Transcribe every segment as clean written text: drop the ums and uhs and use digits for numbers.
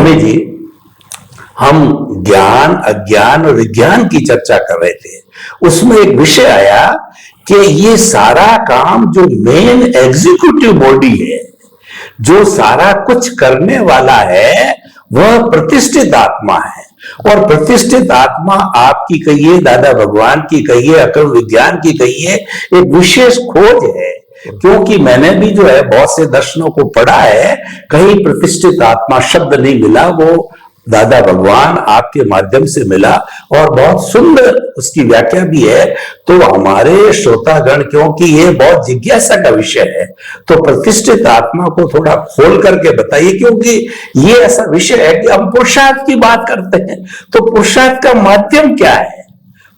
स्वामी जी, हम ज्ञान, अज्ञान और विज्ञान की चर्चा कर रहे थे। उसमें एक विषय आया कि ये सारा काम जो मेन एग्जीक्यूटिव बॉडी है, जो सारा कुछ करने वाला है, वह प्रतिष्ठित आत्मा है। और प्रतिष्ठित आत्मा आपकी कहिए, दादा भगवान की कहिए, अकल विज्ञान की कहिए, एक विशेष खोज है। क्योंकि मैंने भी जो है बहुत से दर्शनों को पढ़ा है, कहीं प्रतिष्ठित आत्मा शब्द नहीं मिला, वो दादा भगवान आपके माध्यम से मिला और बहुत सुंदर उसकी व्याख्या भी है। तो हमारे श्रोतागण, क्योंकि ये बहुत जिज्ञासा का विषय है, तो प्रतिष्ठित आत्मा को थोड़ा खोल करके बताइए, क्योंकि ये ऐसा विषय है कि हम पुरुषार्थ की बात करते हैं, तो पुरुषार्थ का माध्यम क्या है?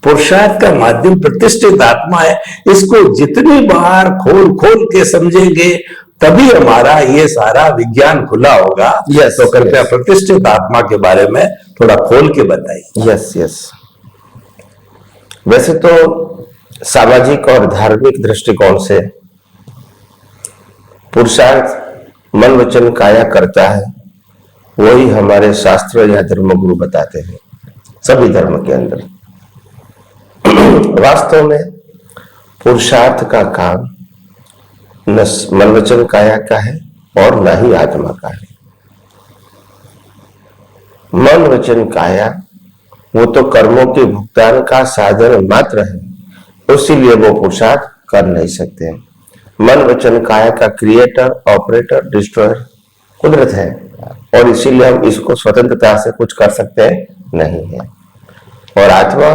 पुरुषार्थ का माध्यम प्रतिष्ठित आत्मा है। इसको जितनी बार खोल खोल के समझेंगे, तभी हमारा ये सारा विज्ञान खुला होगा। यस, तो कृपया प्रतिष्ठित आत्मा के बारे में थोड़ा खोल के बताइए। Yes yes. वैसे तो सामाजिक और धार्मिक दृष्टिकोण से पुरुषार्थ मन वचन काया करता है, वही हमारे शास्त्र या धर्मगुरु बताते हैं सभी धर्म के अंदर। वास्तव में पुरुषार्थ का काम न मन वचन काया का है और न ही आत्मा का है। मन वचन काया वो तो कर्मों के भुगतान का साधन मात्र है, इसीलिए वो पुरुषार्थ कर नहीं सकते। मन वचन काया का क्रिएटर, ऑपरेटर, डिस्ट्रॉयर कुदरत है, और इसीलिए हम इसको स्वतंत्रता से कुछ कर सकते नहीं है। और आत्मा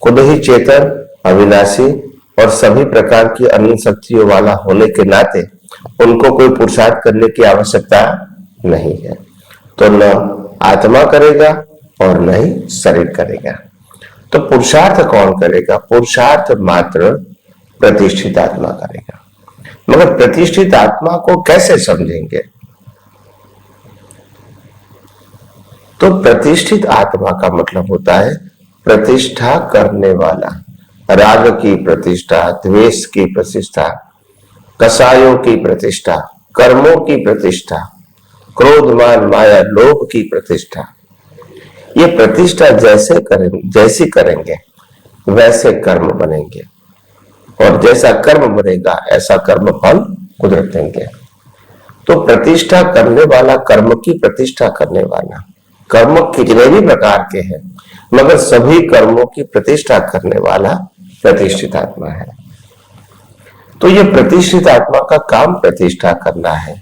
खुद ही चेतन, अविनाशी और सभी प्रकार की अन्य शक्तियों वाला होने के नाते उनको कोई पुरुषार्थ करने की आवश्यकता नहीं है। तो न आत्मा करेगा और न ही शरीर करेगा। तो पुरुषार्थ कौन करेगा? पुरुषार्थ मात्र प्रतिष्ठित आत्मा करेगा। मगर प्रतिष्ठित आत्मा को कैसे समझेंगे? तो प्रतिष्ठित आत्मा का मतलब होता है प्रतिष्ठा करने वाला। राग की प्रतिष्ठा, द्वेष की प्रतिष्ठा, कसायों की प्रतिष्ठा, कर्मों की प्रतिष्ठा, क्रोध मान माया लोभ की प्रतिष्ठा। ये प्रतिष्ठा जैसी करेंगे वैसे कर्म बनेंगे, और जैसा कर्म बनेगा ऐसा कर्म फल कुदरत देंगे। तो प्रतिष्ठा करने वाला, कर्म की प्रतिष्ठा करने वाला, कर्म कितने भी प्रकार के हैं, मगर सभी कर्मों की प्रतिष्ठा करने वाला प्रतिष्ठित आत्मा है। तो ये प्रतिष्ठित आत्मा का काम प्रतिष्ठा करना है।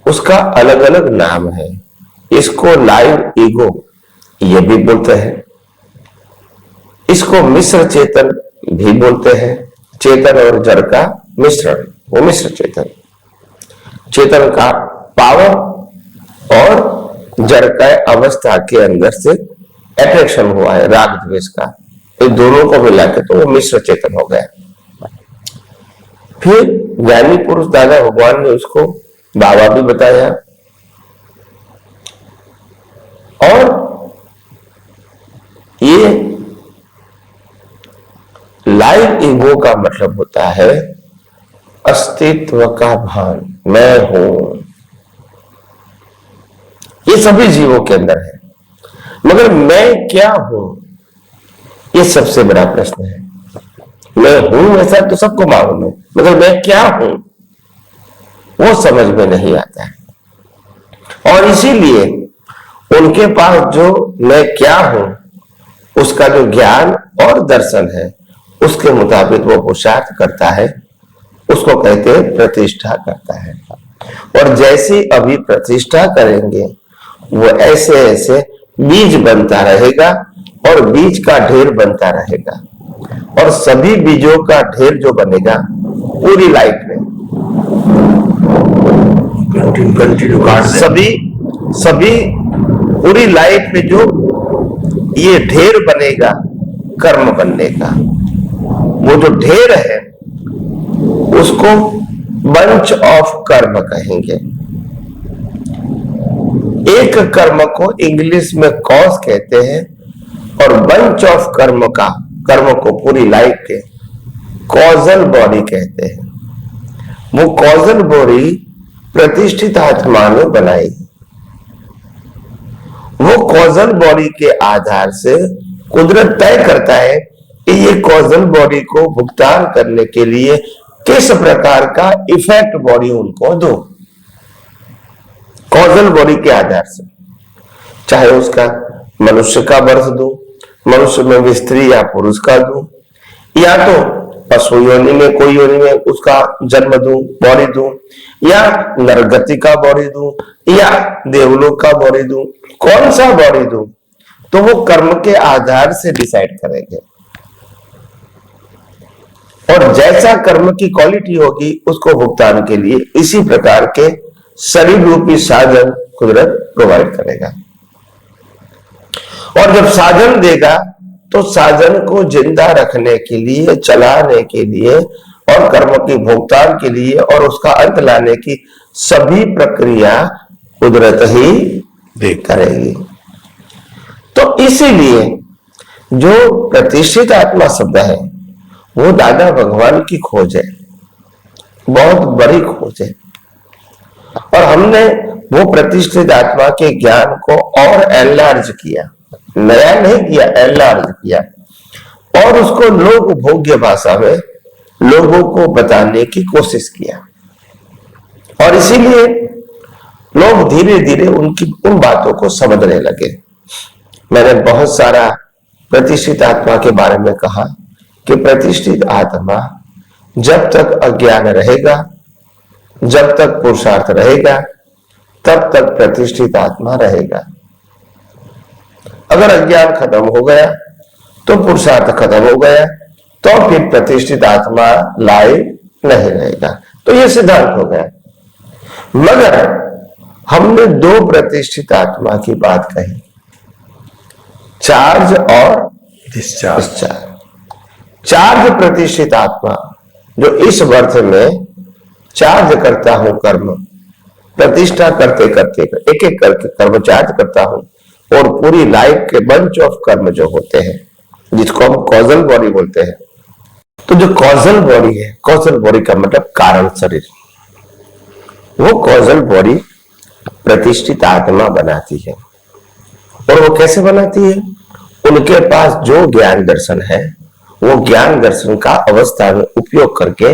उसका अलग अलग नाम है। इसको लाइव ईगो ये भी बोलते हैं, इसको मिश्र चेतन भी बोलते हैं। चेतन और जड़ का मिश्रण, वो मिश्र चेतन। चेतन का पावर और जड़ का अवस्था के अंदर से अट्रैक्शन हुआ है राग द्वेष का, तो दोनों को मिला के तो वो मिश्र चेतन हो गया। फिर ज्ञानी पुरुष दादा भगवान ने उसको बाबा भी बताया। और ये लाइव ईगो का मतलब होता है अस्तित्व का भान, मैं हूं। ये सभी जीवों के अंदर है, मगर मैं क्या हूं, ये सबसे बड़ा प्रश्न है। मैं हूं ऐसा तो सबको मालूम है, मगर मैं क्या हूं वो समझ में नहीं आता है। और इसीलिए उनके पास जो मैं क्या हूं उसका जो ज्ञान और दर्शन है, उसके मुताबिक वो पुरुषार्थ करता है, उसको कहते हैं प्रतिष्ठा करता है। और जैसी अभी प्रतिष्ठा करेंगे वो ऐसे ऐसे बीज बनता रहेगा, और बीज का ढेर बनता रहेगा। और सभी बीजों का ढेर जो बनेगा पूरी लाइफ में, सभी पूरी लाइफ में जो ये ढेर बनेगा कर्म बनने का, वो जो ढेर है उसको बंच ऑफ कर्म कहेंगे। एक कर्म को इंग्लिश में कॉज कहते हैं, और बंच ऑफ कर्म को पूरी लाइफ के कॉजल बॉडी कहते हैं। वो कॉजल बॉडी प्रतिष्ठित आत्मा ने बनाई। वो कॉजल बॉडी के आधार से कुदरत तय करता है कि ये कॉजल बॉडी को भुगतान करने के लिए किस प्रकार का इफेक्ट बॉडी उनको दो, कॉजल बॉडी के आधार से। चाहे उसका मनुष्य का बर्थ दो, मनुष्य में भी स्त्री या पुरुष का दो, या तो पशु योनि में कोई योनि में उसका जन्म दूं, बॉडी दूं, या नरगति का बॉडी दूं, या देवलोक का बॉडी दूं, कौन सा बॉडी दूं, तो वो कर्म के आधार से डिसाइड करेंगे। और जैसा कर्म की क्वालिटी होगी उसको भुगतान के लिए इसी प्रकार के शरीर रूपी साधन कुदरत प्रोवाइड करेगा। और जब साधन देगा तो साधन को जिंदा रखने के लिए, चलाने के लिए और कर्म की भुगतान के लिए और उसका अंत लाने की सभी प्रक्रिया कुदरत ही करेगी। तो इसीलिए जो प्रतिष्ठित आत्मा शब्द है वो दादा भगवान की खोज है, बहुत बड़ी खोज है। और हमने वो प्रतिष्ठित आत्मा के ज्ञान को और एनलार्ज किया, नया नहीं किया, एनलार्ज किया, और उसको लोक भोग्य भाषा में लोगों को बताने की कोशिश किया। और इसीलिए लोग धीरे धीरे उनकी उन बातों को समझने लगे। मैंने बहुत सारा प्रतिष्ठित आत्मा के बारे में कहा कि प्रतिष्ठित आत्मा जब तक अज्ञान रहेगा, जब तक पुरुषार्थ रहेगा, तब तक प्रतिष्ठित आत्मा रहेगा। अगर अज्ञान खत्म हो गया तो पुरुषार्थ खत्म हो गया, तो फिर प्रतिष्ठित आत्मा लाइव नहीं रहेगा। तो यह सिद्धांत हो गया। मगर हमने दो प्रतिष्ठित आत्मा की बात कही, चार्ज और डिस्चार्ज। चार्ज प्रतिष्ठित आत्मा जो इस वर्ष में चार्ज करता हूं कर्म, प्रतिष्ठा करते करते एक एक करके कर्म चार्ज करता हूं, और पूरी लाइफ के बंच ऑफ कर्म जो होते हैं जिसको हम कॉजल बॉडी बोलते हैं। तो जो कॉजल बॉडी है, कॉजल बॉडी का मतलब कारण शरीर, वो कॉजल बॉडी प्रतिष्ठित आत्मा बनाती है। और वो कैसे बनाती है? उनके पास जो ज्ञान दर्शन है वो ज्ञान दर्शन का अवस्था में उपयोग करके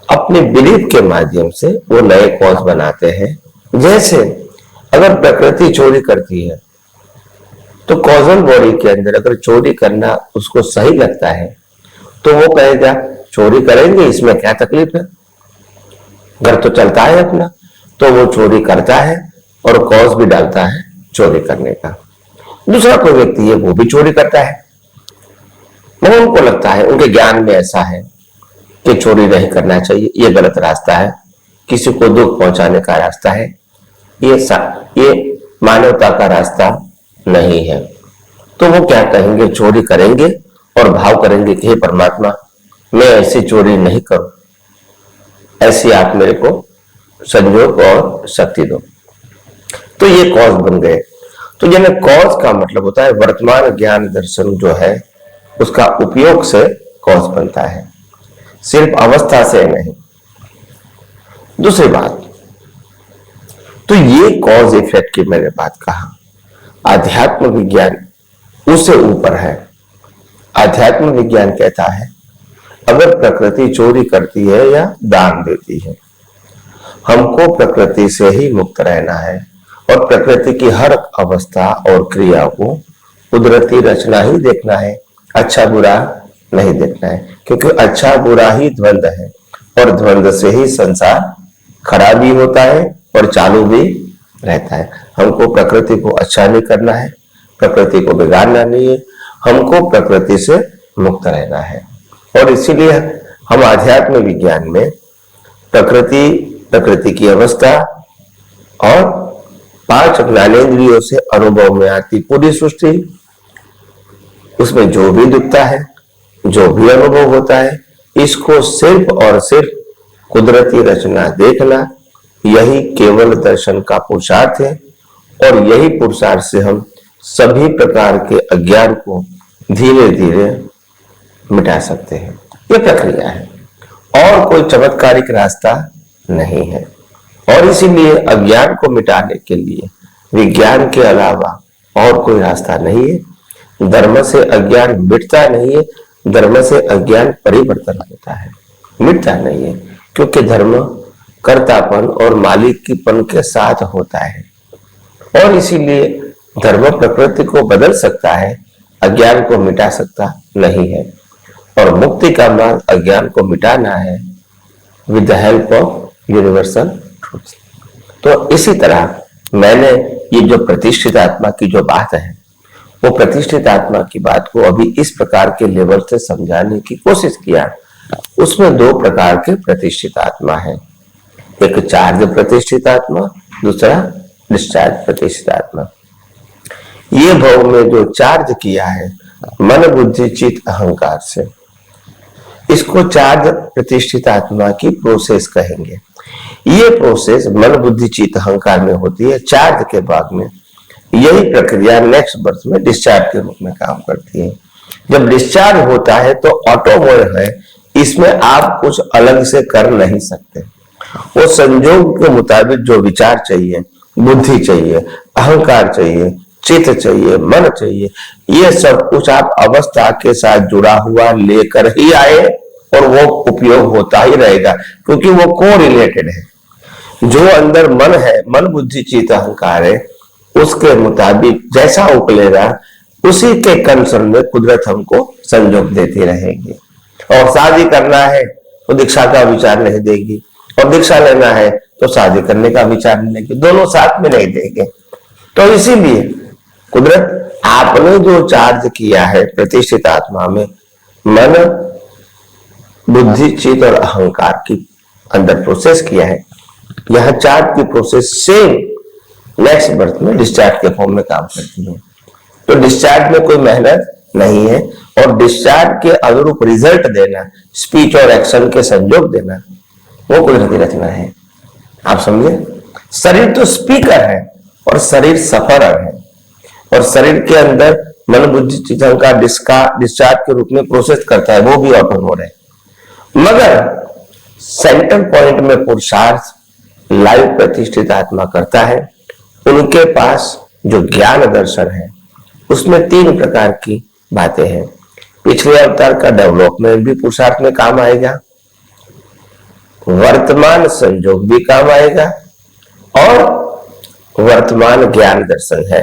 अपने बिलीफ के माध्यम से वो नए कॉज बनाते हैं। जैसे अगर प्रकृति चोरी करती है तो कॉजल बॉडी के अंदर अगर चोरी करना उसको सही लगता है तो वो कहेगा चोरी करेंगे, इसमें क्या तकलीफ है, घर तो चलता है अपना। तो वो चोरी करता है और कॉज भी डालता है चोरी करने का। दूसरा कोई व्यक्ति है वो भी चोरी करता है, वो उनको लगता है, उनके ज्ञान में ऐसा है कि चोरी नहीं करना चाहिए, ये गलत रास्ता है, किसी को दुख पहुंचाने का रास्ता है, ये मानवता का रास्ता नहीं है। तो वो क्या कहेंगे, चोरी करेंगे और भाव करेंगे कि हे परमात्मा मैं ऐसी चोरी नहीं करूं, ऐसी आप मेरे को संयोग और शक्ति दो। तो ये कॉज बन गए। तो यानी कॉज का मतलब होता है वर्तमान ज्ञान दर्शन जो है उसका उपयोग से कॉज बनता है, सिर्फ अवस्था से नहीं। दूसरी बात, तो ये कॉज इफेक्ट की मैंने बात कहा, आध्यात्म विज्ञान उससे ऊपर है। आध्यात्म विज्ञान कहता है अगर प्रकृति चोरी करती है या दान देती है, हमको प्रकृति से ही मुक्त रहना है और प्रकृति की हर अवस्था और क्रिया को कुदरती रचना ही देखना है, अच्छा बुरा नहीं देखना है। क्योंकि अच्छा बुरा ही द्वंद है और द्वंद से ही संसार खड़ा भी होता है और चालू भी रहता है। हमको प्रकृति को अच्छा नहीं करना है, प्रकृति को बिगाड़ना नहीं है, हमको प्रकृति से मुक्त रहना है। और इसीलिए हम आध्यात्म विज्ञान में प्रकृति की अवस्था और 5 ज्ञानेंद्रियों से अनुभव में आती पूरी सृष्टि, उसमें जो भी दिखता है, जो भी अनुभव होता है, इसको सिर्फ और सिर्फ कुदरती रचना देखना, यही केवल दर्शन का पुरुषार्थ है। और यही पुरुषार्थ से हम सभी प्रकार के अज्ञान को धीरे धीरे मिटा सकते हैं। यह प्रक्रिया है और कोई चमत्कारिक रास्ता नहीं है। और इसीलिए अज्ञान को मिटाने के लिए विज्ञान के अलावा और कोई रास्ता नहीं है। धर्म से अज्ञान मिटता नहीं है, धर्म से अज्ञान परिवर्तन होता है, मिटता नहीं है, क्योंकि धर्म कर्तापन और मालिकीपन के साथ होता है। और इसीलिए धर्म प्रकृति को बदल सकता है, अज्ञान को मिटा सकता नहीं है। और मुक्ति का मार्ग अज्ञान को मिटाना है with the help of universal truth. तो इसी तरह मैंने ये जो प्रतिष्ठित आत्मा की जो बात है, वो प्रतिष्ठित आत्मा की बात को अभी इस प्रकार के लेवल से समझाने की कोशिश किया। उसमें दो प्रकार के प्रतिष्ठित आत्मा है, एक चार्ज प्रतिष्ठित आत्मा, दूसरा डिस्चार्ज प्रतिष्ठित आत्मा। ये भाव में जो चार्ज किया है मन बुद्धि चित्त अहंकार से, इसको चार्ज प्रतिष्ठित आत्मा की प्रोसेस कहेंगे। ये प्रोसेस मन बुद्धि चित्त अहंकार में होती है। चार्ज के बाद में यही प्रक्रिया नेक्स्ट बर्थ में डिस्चार्ज के रूप में काम करती है। जब डिस्चार्ज होता है तो ऑटोमोड है, इसमें आप कुछ अलग से कर नहीं सकते। वो संजोग के मुताबिक जो विचार चाहिए, बुद्धि चाहिए, अहंकार चाहिए, चित्त चाहिए, मन चाहिए, ये सब कुछ आप अवस्था के साथ जुड़ा हुआ लेकर ही आए और वो उपयोग होता ही रहेगा, क्योंकि वो को रिलेटेड है। जो अंदर मन है, मन बुद्धि चित्त अहंकार है, उसके मुताबिक जैसा उकलेगा उसी के कंसर्न में कुदरत हमको संजोग देती रहेगी। और शादी करना है तो दीक्षा का विचार नहीं देगी, और दीक्षा लेना है तो शादी करने का विचार नहीं देगी, दोनों साथ में नहीं देंगे। तो इसीलिए कुदरत आपने जो चार्ज किया है प्रतिष्ठित आत्मा में, मन बुद्धि चित्त और अहंकार की अंदर प्रोसेस किया है, यह चार्ज की प्रोसेस सेम नेक्स्ट बर्थ में डिस्चार्ज के फॉर्म में काम करती है। तो डिस्चार्ज में कोई मेहनत नहीं है, और डिस्चार्ज के अनुरूप रिजल्ट देना, स्पीच और एक्शन के संयोग देना, वो कुदरती रचना है। आप समझे? शरीर तो स्पीकर है और शरीर सफरर है, और शरीर के अंदर मन बुद्धि चित्त अहंकार डिस्चार्ज के रूप में प्रोसेस करता है, वो भी ऑटोमोड है। मगर सेंटर पॉइंट में पुरुषार्थ लाइव प्रतिष्ठित आत्मा करता है। उनके पास जो ज्ञान दर्शन है उसमें तीन प्रकार की बातें हैं। पिछले अवतार का डेवलपमेंट भी पुरुषार्थ में काम आएगा, वर्तमान संयोग भी काम आएगा, और वर्तमान ज्ञान दर्शन है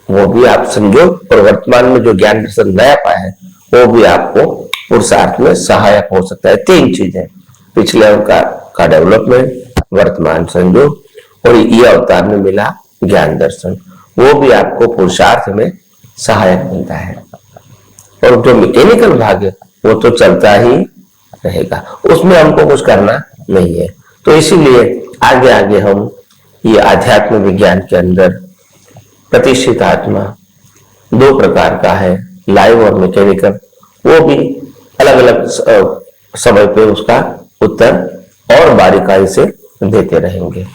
वो भी आप संयोग और वर्तमान में जो ज्ञान दर्शन नया पाया है वो भी आपको पुरुषार्थ में सहायक हो सकता है। तीन चीजें, पिछले अवतार का डेवलपमेंट, वर्तमान संयोग, और ये अवतार में मिला ज्ञान दर्शन, वो भी आपको पुरुषार्थ में सहायक मिलता है। और जो मैकेनिकल भाग है वो तो चलता ही रहेगा, उसमें हमको कुछ करना नहीं है। तो इसीलिए आगे आगे हम ये आध्यात्म विज्ञान के अंदर प्रतिष्ठित आत्मा दो प्रकार का है, लाइव और मैकेनिकल, वो भी अलग अलग समय पे उसका उत्तर और बारीकाई से देते रहेंगे।